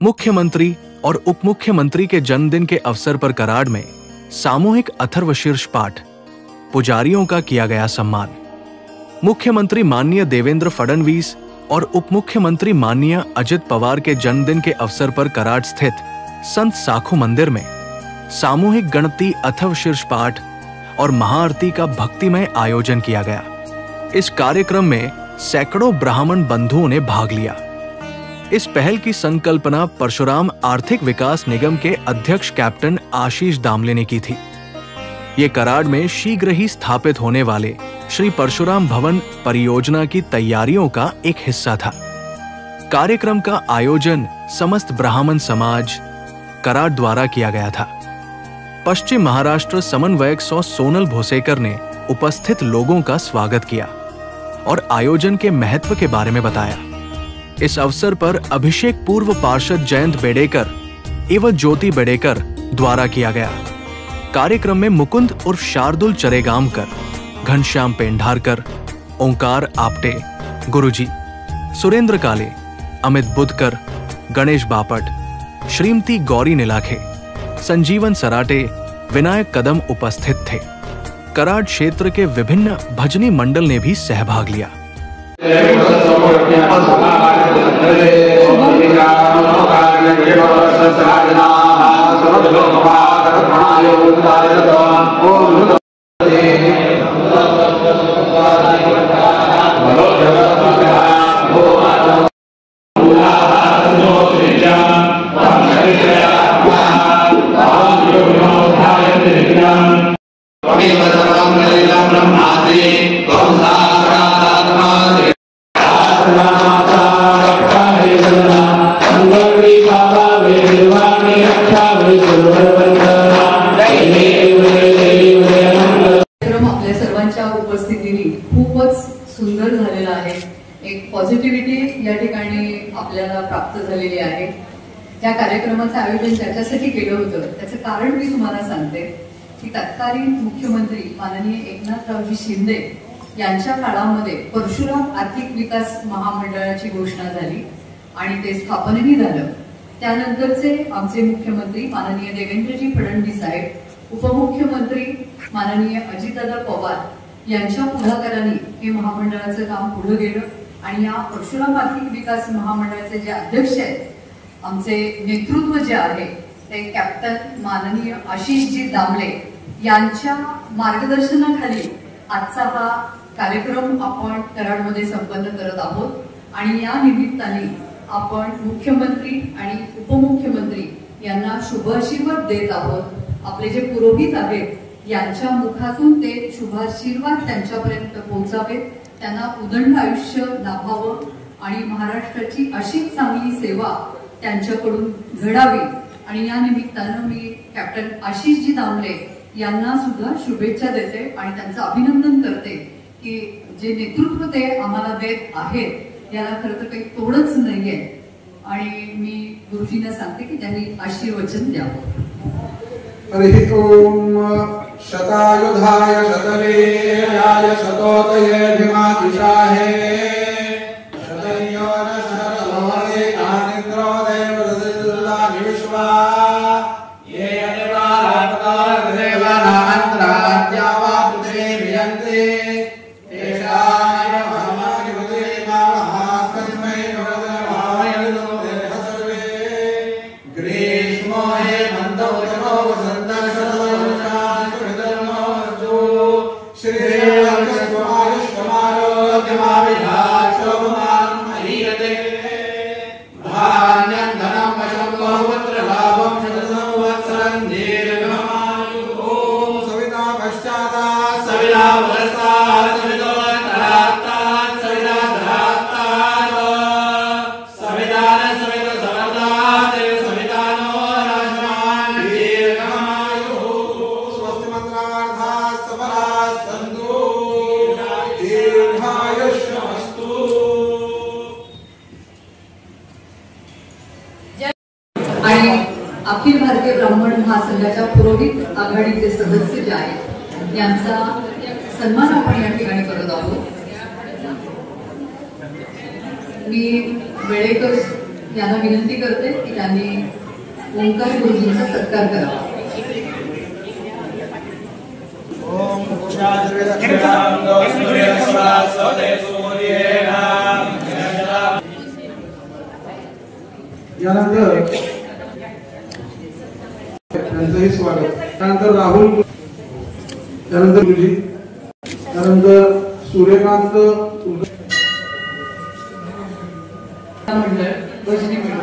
मुख्यमंत्री और उप मुख्यमंत्री के जन्मदिन के अवसर पर कराड़ में सामूहिक अथर्वशीर्ष पाठ, पुजारियों का किया गया सम्मान। मुख्यमंत्री माननीय देवेंद्र फडणवीस और उप मुख्यमंत्री माननीय अजित पवार के जन्मदिन के अवसर पर कराड़ स्थित संत साखू मंदिर में सामूहिक गणपति अथर्वशीर्ष पाठ और महाआरती का भक्तिमय आयोजन किया गया। इस कार्यक्रम में सैकड़ों ब्राह्मण बंधुओं ने भाग लिया। इस पहल की संकल्पना परशुराम आर्थिक विकास निगम के अध्यक्ष कैप्टन आशीष दामले ने की थी। ये कराड़ में शीघ्र ही स्थापित होने वाले श्री परशुराम भवन परियोजना की तैयारियों का एक हिस्सा था। कार्यक्रम का आयोजन समस्त ब्राह्मण समाज कराड़ द्वारा किया गया था। पश्चिम महाराष्ट्र समन्वयक सोनल भोसेकर ने उपस्थित लोगों का स्वागत किया और आयोजन के महत्व के बारे में बताया। इस अवसर पर अभिषेक पूर्व पार्षद जयंत बेडेकर एवं ज्योति बेडेकर द्वारा किया गया। कार्यक्रम में मुकुंद उर्फ शार्दुल चरेगामकर, घनश्याम पेंढारकर, ओंकार आपटे, गुरुजी, सुरेंद्र काले, अमित बुधकर, गणेश बापट, श्रीमती गौरी नीलाखे, संजीवन सराटे, विनायक कदम उपस्थित थे। कराड़ क्षेत्र के विभिन्न भजनी मंडल ने भी सहभाग लिया। आपल्या सर्वांच्या उपस्थितीने खूपच सुंदर झालेला आहे। एक पॉझिटिव्हिटी या ठिकाणी आपल्याला प्राप्त झालेली आहे। या कार्यक्रमाचं आयोजन ज्याच्यासाठी केलं होतं त्याचं कारण मी तुम्हाला सांगते की तत्कालीन मुख्यमंत्री माननीय एकनाथरावजी शिंदे यांच्या काळामध्ये परशुराम आर्थिक विकास महामंडळाची घोषणा झाली आणि ते स्थापनही झालं। त्यानंतरचे आमचे मुख्यमंत्री माननीय देवेंद्रजी फडणवीस साहेब, उपमुख्यमंत्री माननीय अजितदादा पवार यांच्या पुढाकाराने हे महामंडळाचं काम पुढे गेलं आणि या परशुराम आर्थिक विकास महामंडळाचे जे अध्यक्ष आहेत, आमचे नेतृत्व जे आहे ते कॅप्टन माननीय आशीषजी दामले यांच्या मार्गदर्शनाखाली आजचा हा कार्यक्रम आपण कराडमध्ये संपन्न करत आहोत आणि या निमित्ताने आपण मुख्यमंत्री आणि उपमुख्यमंत्री यांना शुभाशीर्वाद देत आहोत। आपले जे पुरोहित आहेत यांच्या मुखातून ते शुभाशीर्वाद त्यांच्यापर्यंत पोहोचावेत, त्यांना उदंड आयुष्य लाभावं आणि महाराष्ट्राची अशीच चांगली सेवा त्यांच्याकडून घडावी। आणि या निमित्तानं मी कॅप्टन आशीषजी दामले यांना सुद्धा शुभेच्छा देते आणि त्यांचं अभिनंदन करते की जे नेतृत्व ते आम्हाला देत आहेत याला खरं तर काही तोडच नाहीये आणि मी गुरुजींना सांगते की त्यांनी आशीर्वचन द्यावं। हरि ओम शतायुधाय शतवीर्याय शतोदये भीमातिशाहे शतयो न शतलोहे कानिन्द्रो देवदल्लानि विश्वा ये अनिवारात्कार देवानान्त्राद्या वा पृथिवीयन्ते तेषाय महामानिवते महास्तस्मै नमो देह सर्वे ग्रीष्मो हे मन्दो जनो अखिल भारतीय ब्राह्मण महासंघाच्या पुरोहित आघाडीचे सदस्य जे आहेत यांचा सन्मान आपण या ठिकाणी करत आहोत। मी वेळेकर यांना विनंती करते की त्यांनी ओंकार गुरुजींचा सत्कार करावा. यानंतर त्यांचंही स्वागत. त्यानंतर राहुल, त्यानंतर गुरुजी, त्यानंतर सूर्यकांत मंडळ भजनी मंडळ